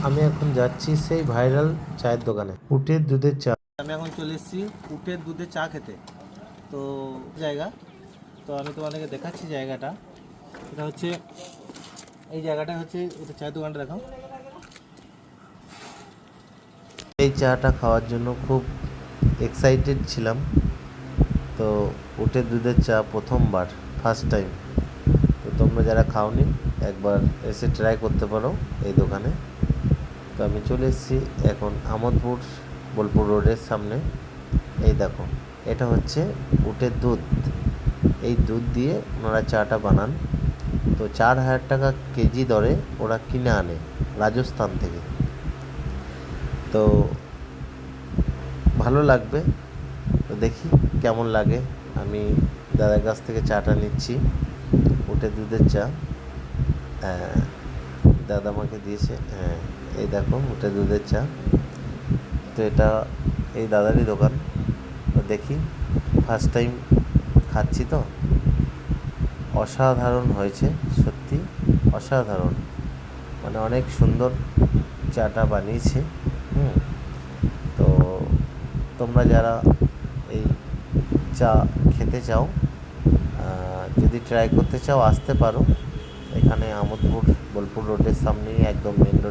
আমি এখন যাচ্ছি সেই ভাইরাল চায়ের দোকানে, উটের দুধের চা। আমি এখন চলে এসেছি উটের দুধে চা খেতে। তো জায়গা, তো আমি তোমাদেরকে দেখাচ্ছি জায়গাটা। এটা হচ্ছে, এই জায়গাটা হচ্ছে এটা চায়ের দোকানটা দেখাও। এই চাটা খাওয়ার জন্য খুব এক্সাইটেড ছিলাম। তো উটের দুধের চা প্রথমবার, ফার্স্ট টাইম। তো তোমরা যারা খাওনি একবার এসে ট্রাই করতে পারো এই দোকানে। তো আমি চলে এসেছি এখন আমোদপুর বোলপুর রোডের সামনে। এই দেখো, এটা হচ্ছে উটের দুধ। এই দুধ দিয়ে ওনারা চাটা বানান। তো 4,000 টাকা কেজি দরে ওরা কিনে আনে রাজস্থান থেকে। তো ভালো লাগবে, তো দেখি কেমন লাগে। আমি দাদার কাছ থেকে চাটা নিচ্ছি, উটের দুধের চা। দাদা আমাকে দিয়েছে। হ্যাঁ, এই দেখো উটের দুধের চা। তো এটা এই দাদারই দোকান। তো দেখি, ফার্স্ট টাইম খাচ্ছি তো। অসাধারণ হয়েছে, সত্যি অসাধারণ। মানে অনেক সুন্দর চাটা বানিয়েছে। তো তোমরা যারা এই চা খেতে চাও, যদি ট্রাই করতে চাও আসতে পারো। এখানে আমোদপুর বোলপুর রোডের সামনেই, একদম মেন রোড।